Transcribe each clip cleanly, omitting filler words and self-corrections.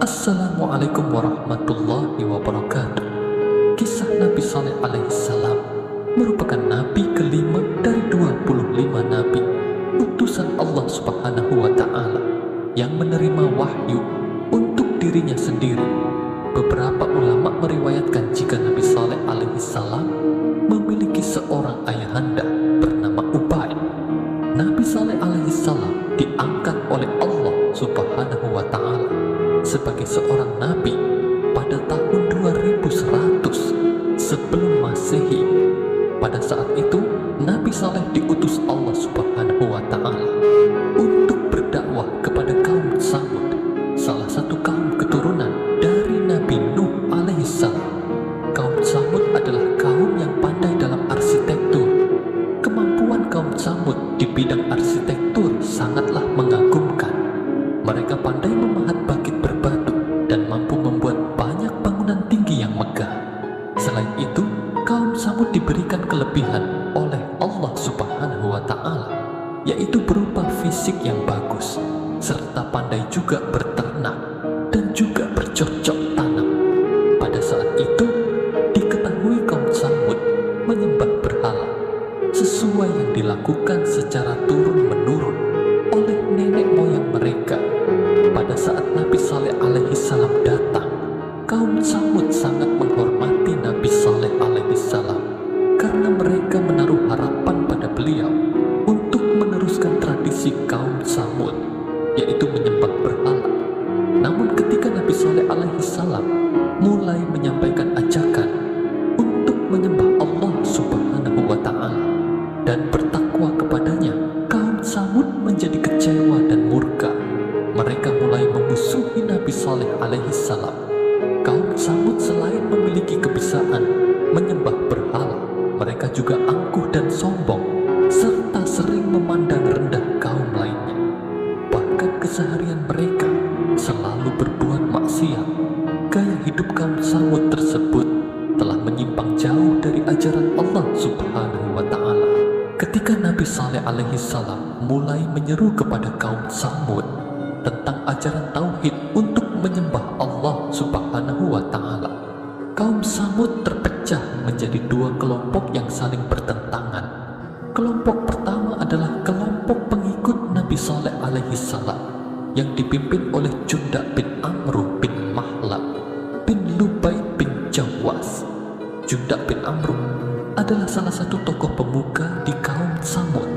Assalamualaikum warahmatullahi wabarakatuh. Kisah Nabi Saleh alaihissalam merupakan nabi kelima dari 25 nabi utusan Allah Subhanahu wa Ta'ala yang menerima wahyu untuk dirinya sendiri. Beberapa ulama meriwayatkan jika Nabi Saleh alaihissalam memiliki seorang ayahanda bernama Ubay. Nabi Saleh alaihissalam diangkat oleh Allah Subhanahu wa Ta'ala sebagai seorang nabi pada tahun 2100 sebelum Masehi. Pada saat itu Nabi Saleh diutus Allah Subhanahu wa Ta'ala untuk berdakwah kepada kaum Tsamud, salah satu kaum keturunan dari Nabi Nuh alaihissalam. Kaum Tsamud adalah kaum yang pandai dalam arsitektur. Kemampuan kaum Tsamud di bidang arsitektur sangatlah mengagumkan. Mereka pandai memahat bakit berbatu dan mampu membuat banyak bangunan tinggi yang megah. Selain itu, kaum Tsamud diberikan kelebihan oleh Allah Subhanahu wa Ta'ala, yaitu berupa fisik yang bagus, serta pandai juga berternak dan juga bercocok tanam. Pada saat itu, diketahui kaum Tsamud menyembah berhala, sesuai yang dilakukan secara turun-menurun oleh nenek moyang mereka. Pada saat Nabi Saleh alaihissalam datang, kaum Tsamud sangat menghormati Nabi Saleh alaihissalam karena mereka menaruh harapan pada beliau untuk meneruskan tradisi kaum Tsamud, yaitu menyembah berhala. Namun ketika Nabi Saleh alaihissalam mulai menyampaikan ajakan untuk menyembah Allah Subhanahu wa Ta'ala dan bertakwa kepadanya, kaum Tsamud menjadi kecewa dan murka. Mereka mulai memusuhi Nabi Saleh alaihissalam. Kaum Tsamud selain memiliki kebiasaan menyembah berhala, mereka juga angkuh dan sombong, serta sering memandang rendah kaum lainnya. Bahkan keseharian mereka selalu berbuat maksiat. Gaya hidup kaum Tsamud tersebut telah menyimpang jauh dari ajaran Allah Subhanahu wa Ta'ala. Ketika Nabi Saleh alaihissalam mulai menyeru kepada kaum Tsamud tentang ajaran tauhid untuk menyembah Allah Subhanahu wa Ta'ala, kaum Tsamud terpecah menjadi dua kelompok yang saling bertentangan. Kelompok pertama adalah kelompok pengikut Nabi Saleh alaihissalam yang dipimpin oleh Jundak bin Amru bin Mahlab bin Lubaid bin Jawas. Jundak bin Amru adalah salah satu tokoh pemuka di kaum Tsamud,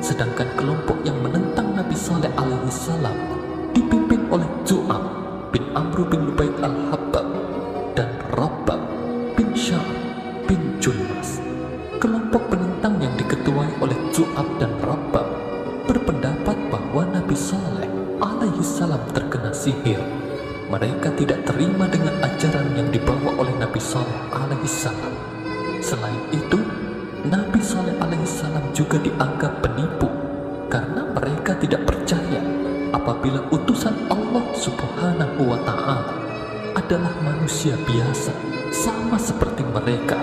sedangkan kelompok yang menentang Nabi Saleh alaihissalam dipimpin oleh Zu'ab bin Amru bin Lubaid al-Habbab dan Rabbab bin Sya'ab bin Julmas. Kelompok penentang yang diketuai oleh Zu'ab dan Rabbab berpendapat bahwa Nabi Saleh alaihissalam terkena sihir. Mereka tidak terima dengan ajaran yang dibawa oleh Nabi Saleh alaihissalam. Selain itu, Nabi Saleh alaihissalam juga dianggap penipu karena mereka tidak percaya apabila utusan Allah Subhanahu wa Ta'ala adalah manusia biasa sama seperti mereka,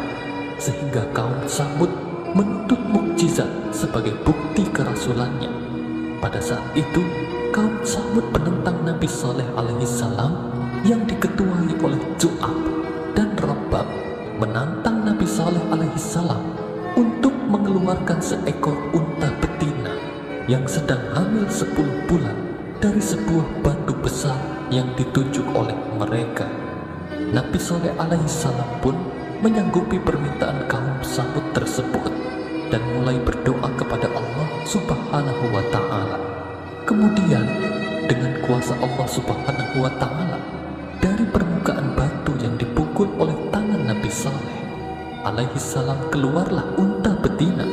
sehingga kaum Tsamud menuntut mukjizat sebagai bukti kerasulannya. Pada saat itu, kaum Tsamud penentang Nabi Saleh alaihissalam yang diketuai oleh Zu'ab dan Rabbab menantang Nabi Saleh alaihissalam untuk mengeluarkan seekor unta betina yang sedang hamil 10 bulan dari sebuah batu besar yang ditunjuk oleh mereka. Nabi Saleh alaihissalam pun menyanggupi permintaan kaum Tsamud tersebut dan mulai berdoa kepada Allah Subhanahu wa Ta'ala. Kemudian dengan kuasa Allah Subhanahu wa Ta'ala, dari permukaan batu yang dipukul oleh tangan Nabi Saleh alaihissalam keluarlah unta betina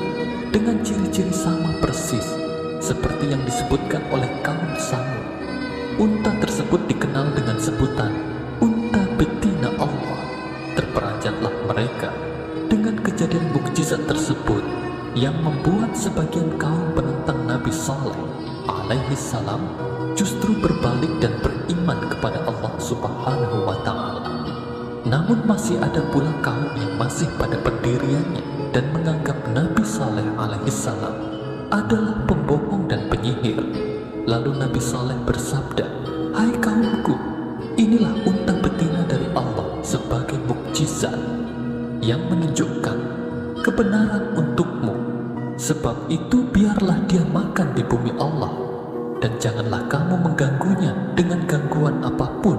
dengan ciri-ciri sama persis seperti yang disebutkan oleh kaum Tsamud. Unta tersebut dikenal dengan sebutan unta betina Allah. Terperanjatlah mereka dengan kejadian mukjizat tersebut yang membuat sebagian kaum penentang Nabi Saleh alaihissalam justru berbalik dan beriman kepada Allah Subhanahu wa Ta'ala. Namun masih ada pula kaum yang masih pada pendiriannya dan menganggap Nabi Saleh alaihissalam adalah pembohong dan penyihir. Lalu Nabi Saleh bersabda, "Hai kaumku, Inilah unta betina dari Allah sebagai mukjizat yang menunjukkan kebenaran untukmu. Sebab itu biarlah dia makan di bumi Allah, dan janganlah kamu mengganggunya dengan gangguan apapun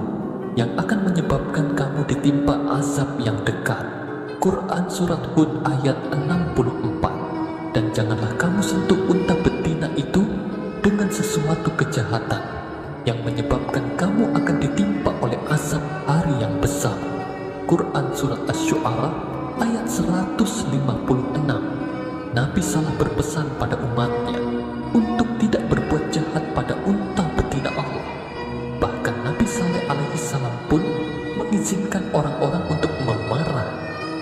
yang akan menyebabkan kamu ditimpa azab yang dekat. Quran Surat Hud ayat 64. Dan janganlah kamu sentuh unta betina itu dengan sesuatu kejahatan yang menyebabkan kamu akan ditimpa oleh azab hari yang besar. Quran Surat Asy-Syu'ara ayat 156. Nabi salah berpesan pada umatnya untuk tidak berbuat jahat pada unta betina Allah. Bahkan Nabi Saleh alaihi salam pun mengizinkan orang-orang untuk memarah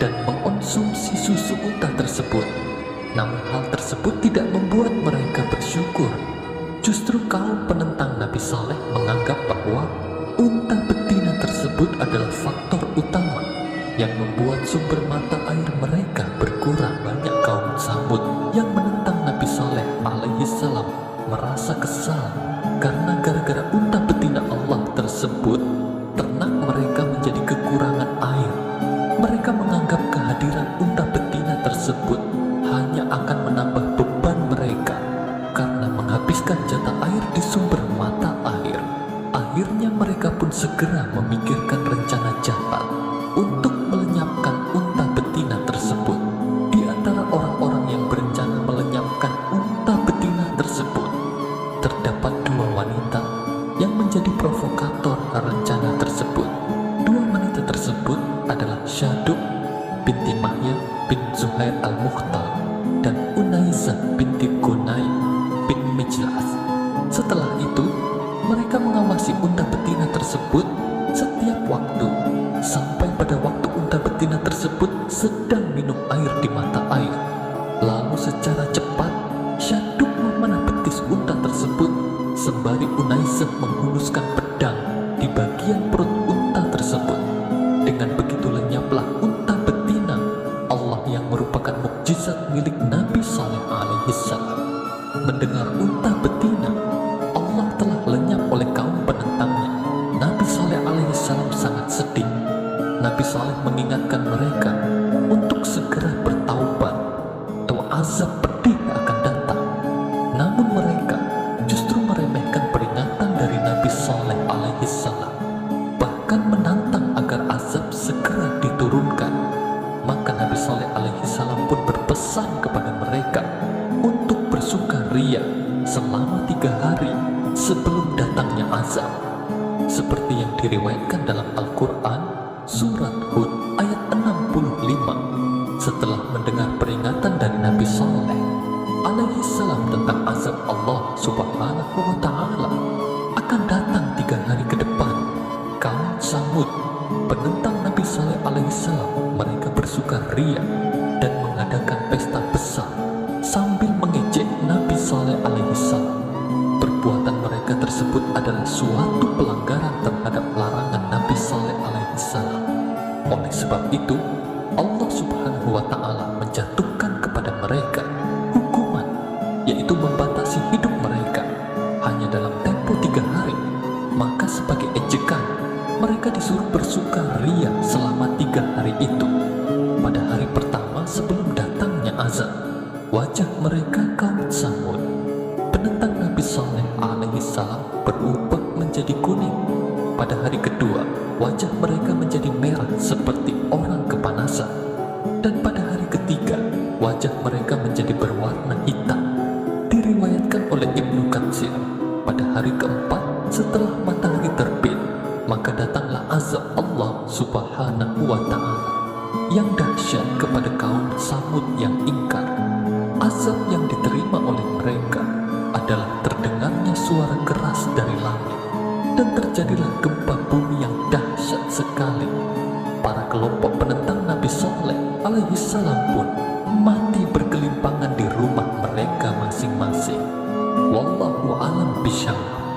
dan mengonsumsi susu unta tersebut. Namun hal tersebut tidak membuat mereka bersyukur. Justru kaum penentang Nabi Saleh menganggap bahwa unta betina tersebut adalah faktor utama yang membuat sumber mata air mereka berkurang. Banyak kaum Samud yang menentang Nabi Saleh alaihi salam merasa kesal karena gara-gara unta betina Allah tersebut ternak mereka menjadi kekurangan air. Mereka menganggap kehadiran unta betina tersebut hanya akan menambah beban mereka karena menghabiskan jatah air di sumber mata air. Akhirnya mereka pun segera memikirkan rencana jahat untuk melenyapkan unta betina tersebut. Di antara orang-orang yang berencana melenyapkan unta betina tersebut terdapat dua wanita yang menjadi provokator rencana tersebut. Dua wanita tersebut adalah Syaduk binti Mahya bin Zuhair al-Mukhtar dan Unaizah binti Gunay bin Mijlas. Setelah itu, mereka mengawasi unta betina tersebut setiap waktu sampai pada waktu unta betina tersebut sedang minum air di mata air. Lalu secara cepat Syaduk memanah betis unta tersebut sembari Unaizah menghuluskan pedang di bagian perut unta tersebut. Dengan begitu lenyaplah unta betina Allah yang merupakan mukjizat milik Nabi Saleh alaihi salam. Mendengar unta betina Allah telah lenyap oleh kaum penentangnya, Nabi Saleh alaihi salam sangat sedih. Nabi Saleh mengingatkan mereka untuk segera bertaubat atau azab pedih akan datang. Namun mereka justru meremehkan peringatan dari Nabi Saleh alaihi salam, bahkan menantang agar azab segera diturunkan. Maka Nabi Saleh alaihi salam pun berpesan kepada mereka untuk bersukaria selama 3 hari sebelum datangnya azab, seperti yang diriwayatkan dalam Al-Quran Surat Hud ayat 65. Setelah mendengar peringatan dari Nabi Saleh alaihi salam tentang azab Allah subhanahu wa ta'ala akan datang 3 hari ke depan, kaum Samud penentang Nabi Saleh alaihi salam mereka bersukaria dan mengadakan pesta besar sambil mengejek Nabi Saleh alaihi salam. Perbuatan mereka tersebut adalah suatu pelanggaran terhadap larangan Nabi Saleh alaihi salam. Oleh sebab itu, Allah subhanahu wa ta'ala menjatuhkan kepada mereka hukuman, yaitu membatasi hidup mereka hanya dalam tempo 3 hari. Maka sebagai ejekan, mereka disuruh bersukaria selama 3 hari itu. Pada hari pertama sebelum datangnya azab, wajah mereka kaum Samud penentang Nabi Saleh alaihi salam berubah menjadi kuning. Pada hari kedua, wajah mereka menjadi merah seperti orang kepanasan. Dan pada hari ketiga, wajah mereka menjadi berwarna hitam. Diriwayatkan oleh Ibnu Katsir, pada hari keempat setelah matahari terbit, maka datanglah azab Allah subhanahu wa ta'ala yang dahsyat kepada kaum Samud yang ingkar. Azab yang diterima oleh mereka adalah terdengarnya suara keras dari langit, dan terjadilah gempa bumi yang dahsyat sekali. Para kelompok penentang Nabi Saleh alaihi salam pun mati bergelimpangan di rumah mereka masing-masing. Wallahu a'lam bishawab.